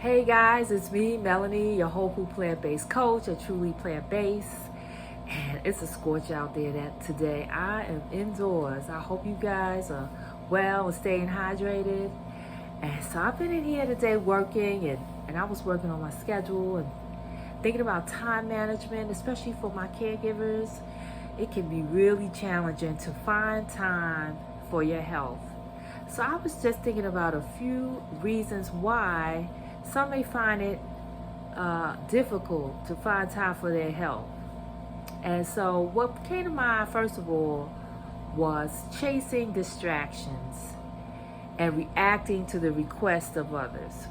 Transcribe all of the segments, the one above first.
Hey guys, it's me, Melanie, your whole food plant-based coach, a truly plant-based. And it's a scorch out there that today I am indoors. I hope you guys are well and staying hydrated. And so I've been in here today working and I was working on my schedule and thinking about time management, especially for my caregivers. It can be really challenging to find time for your health. So I was just thinking about a few reasons why some may find it difficult to find time for their health. And so what came to mind, first of all, was chasing distractions and reacting to the request of others.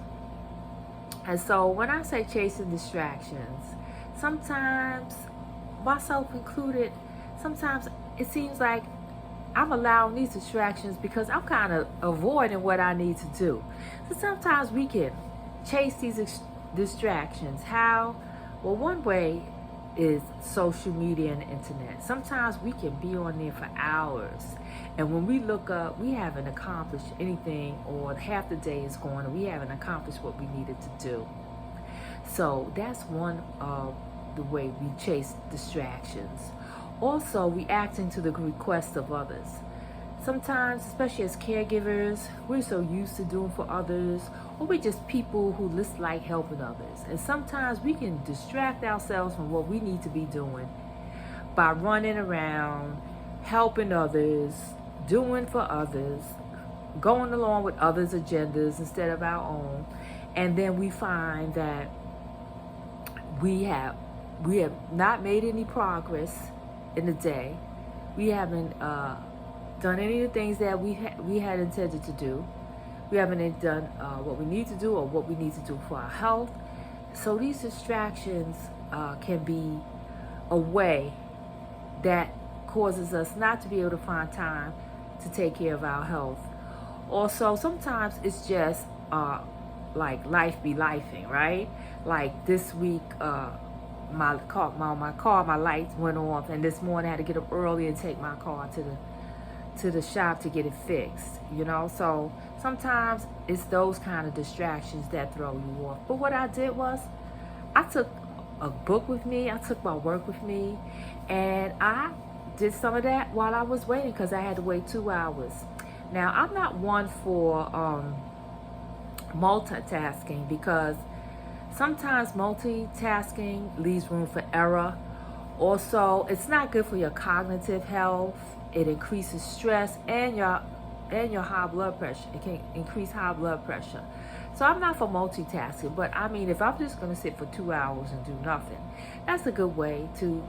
And so when I say chasing distractions, sometimes, myself included, sometimes it seems like I'm allowing these distractions because I'm kind of avoiding what I need to do. So sometimes we can chase these distractions. How? Well, one way is social media and internet. Sometimes we can be on there for hours, and when we look up, we haven't accomplished anything, or half the day is gone and we haven't accomplished what we needed to do. So that's one of the way we chase distractions. Also, reacting to the requests of others. Sometimes, especially as caregivers, we're so used to doing for others, or we're just people who just like helping others. And sometimes we can distract ourselves from what we need to be doing by running around, helping others, doing for others, going along with others' agendas instead of our own. And then we find that we have not made any progress in the day. We haven't done any of the things that we had intended to do. We haven't done what we need to do or what we need to do for our health. So these distractions can be a way that causes us not to be able to find time to take care of our health. Also, sometimes it's just like life be lifing, right? Like this week, my lights went off, and this morning I had to get up early and take my car to the shop to get it fixed, so sometimes it's those kind of distractions that throw you off. But what I did was I took a book with me, I took my work with me, and I did some of that while I was waiting, because I had to wait 2 hours. Now, I'm not one for multitasking, because sometimes multitasking leaves room for error. Also, it's not good for your cognitive health. It increases stress and your high blood pressure. It can increase high blood pressure. So I'm not for multitasking, but I mean, if I'm just going to sit for 2 hours and do nothing, that's a good way to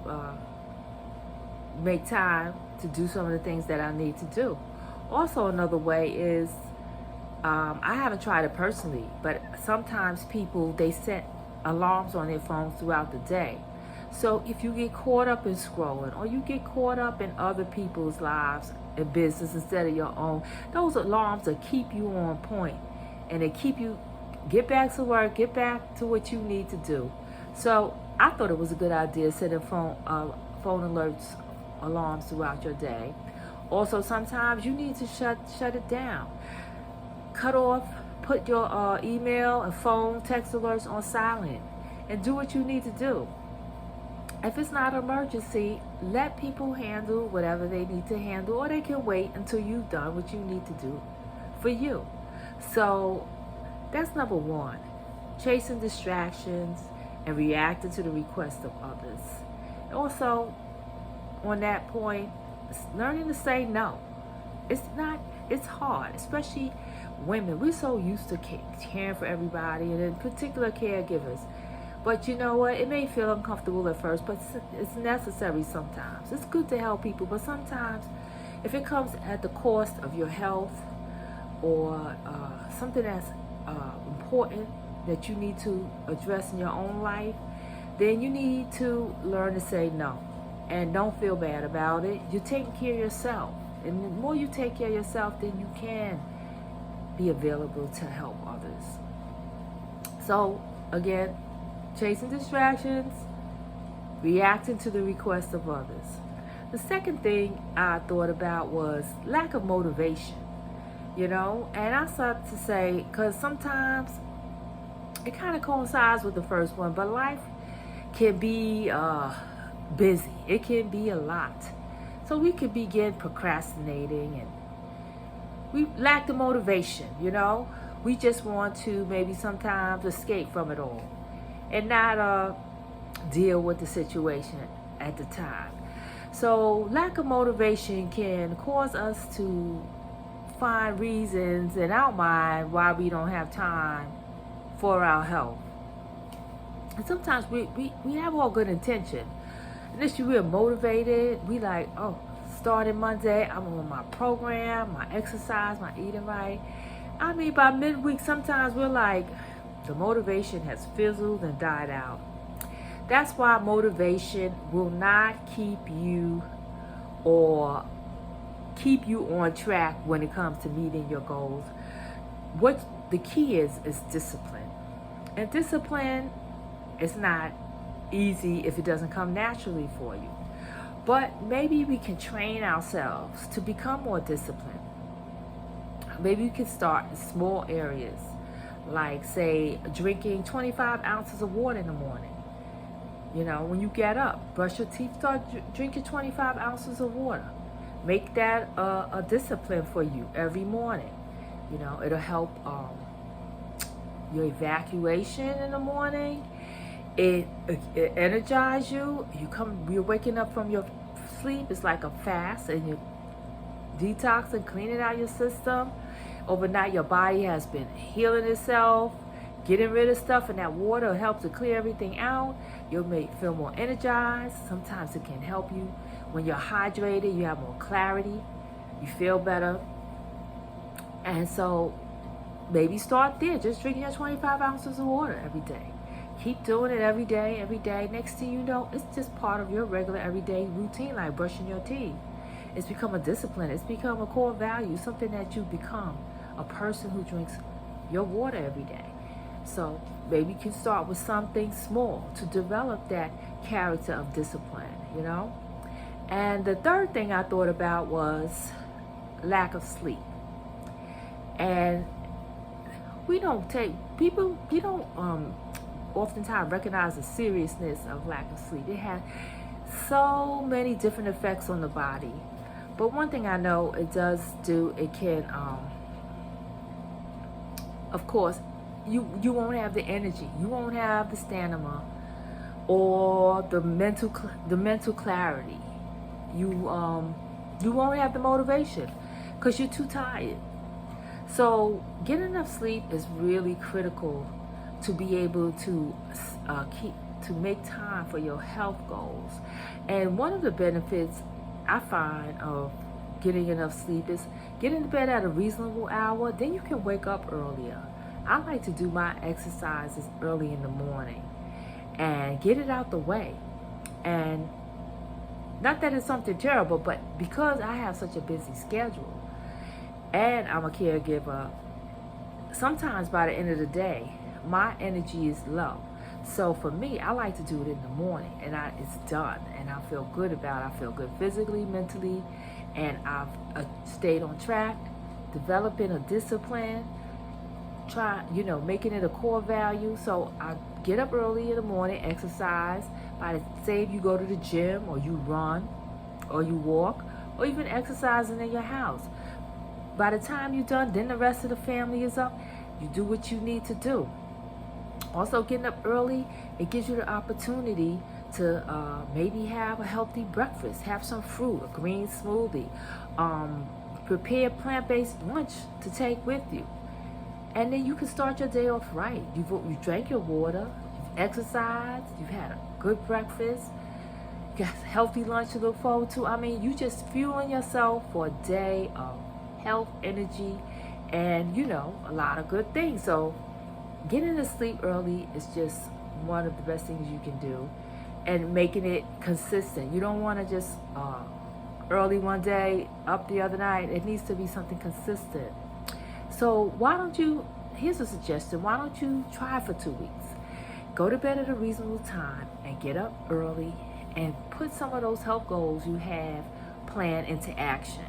make time to do some of the things that I need to do. Also, another way is, I haven't tried it personally, but sometimes people, they set alarms on their phones throughout the day. So if you get caught up in scrolling, or you get caught up in other people's lives and business instead of your own, those alarms will keep you on point, and they keep you, get back to work, get back to what you need to do. So I thought it was a good idea setting phone alerts, alarms throughout your day. Also, sometimes you need to shut it down. Cut off, put your email and phone text alerts on silent, and do what you need to do. If it's not an emergency, let people handle whatever they need to handle, or they can wait until you've done what you need to do for you. So that's number one, chasing distractions and reacting to the requests of others. Also, on that point, learning to say no. It's hard, especially women. We're so used to caring for everybody, and in particular caregivers. But you know what? It may feel uncomfortable at first, but it's necessary sometimes. It's good to help people, but sometimes if it comes at the cost of your health, or something that's important that you need to address in your own life, then you need to learn to say no. And don't feel bad about it. You're taking care of yourself. And the more you take care of yourself, then you can be available to help others. So, again, chasing distractions, reacting to the requests of others. The second thing I thought about was lack of motivation, and I started to say, because sometimes it kind of coincides with the first one, but life can be busy. It can be a lot. So we could begin procrastinating, and we lack the motivation, We just want to maybe sometimes escape from it all and not deal with the situation at the time. So lack of motivation can cause us to find reasons in our mind why we don't have time for our health. And sometimes we have all good intention. Initially we're motivated. We like, starting Monday, I'm on my program, my exercise, my eating right. I mean, by midweek, sometimes we're like, the motivation has fizzled and died out. That's why motivation will not keep you on track when it comes to meeting your goals. What the key is discipline. And discipline is not easy if it doesn't come naturally for you. But maybe we can train ourselves to become more disciplined. Maybe we can start in small areas, like say drinking 25 ounces of water in the morning. When you get up, brush your teeth, start drinking 25 ounces of water. Make that a discipline for you every morning. It'll help your evacuation in the morning. It energizes you. You're waking up from your sleep. It's like a fast, and you're detoxing, cleaning out your system. Overnight, your body has been healing itself, getting rid of stuff, and that water will help to clear everything out. You'll feel more energized. Sometimes it can help you when you're hydrated. You have more clarity. You feel better. And so maybe start there. Just drinking your 25 ounces of water every day. Keep doing it every day, every day. Next thing you know, it's just part of your regular everyday routine, like brushing your teeth. It's become a discipline. It's become a core value, something that you become, a person who drinks your water every day. So maybe you can start with something small to develop that character of discipline, And the third thing I thought about was lack of sleep. And we don't oftentimes recognize the seriousness of lack of sleep. It has so many different effects on the body. But one thing I know it does do, it can, of course, you won't have the energy, you won't have the stamina, or the mental clarity. You won't have the motivation because you're too tired. So getting enough sleep is really critical to be able to make time for your health goals. And one of the benefits I find of getting enough sleep is getting to bed at a reasonable hour. Then you can wake up earlier. I like to do my exercises early in the morning and get it out the way. And not that it's something terrible, but because I have such a busy schedule and I'm a caregiver, sometimes by the end of the day, my energy is low. So for me, I like to do it in the morning, and it's done, and I feel good about it. I feel good physically, mentally, and I've stayed on track, developing a discipline, making it a core value. So I get up early in the morning, exercise. Say if you go to the gym, or you run, or you walk, or even exercising in your house. By the time you're done, then the rest of the family is up. You do what you need to do. Also, getting up early, it gives you the opportunity to maybe have a healthy breakfast, have some fruit, a green smoothie, prepare a plant-based lunch to take with you. And then you can start your day off right. You drank your water, you've exercised, you've had a good breakfast, you got a healthy lunch to look forward to. I mean, you just fueling yourself for a day of health, energy, and, a lot of good things. So getting to sleep early is just one of the best things you can do, and making it consistent. You don't want to just early one day, up the other night. It needs to be something consistent. So here's a suggestion, why don't you try for 2 weeks? Go to bed at a reasonable time and get up early and put some of those health goals you have planned into action.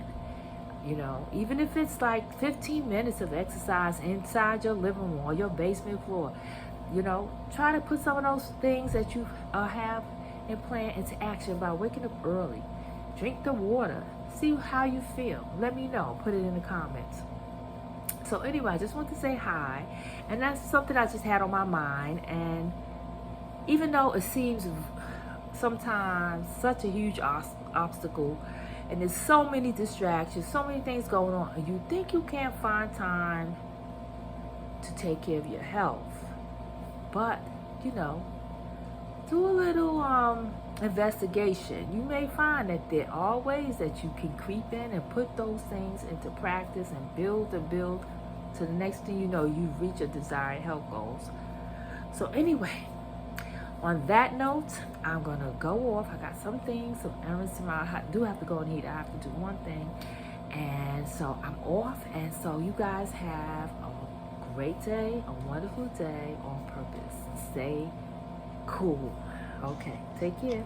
Even if it's like 15 minutes of exercise inside your living room or your basement floor, You know, try to put some of those things that you have and plan into action by waking up early. Drink the water. See how you feel. Let me know. Put it in the comments. So anyway, I just want to say hi. And that's something I just had on my mind. And even though it seems sometimes such a huge obstacle, and there's so many distractions, so many things going on, and you think you can't find time to take care of your health. But, you know, do a little investigation. You may find that there are ways that you can creep in and put those things into practice and build to the next thing you know, you've reached your desired health goals. So anyway, on that note, I'm going to go off. I got some things, some errands tomorrow. I do have to go and eat. I have to do one thing. And so I'm off. And so you guys have a great day, a wonderful day on purpose. Stay cool. Okay, take care.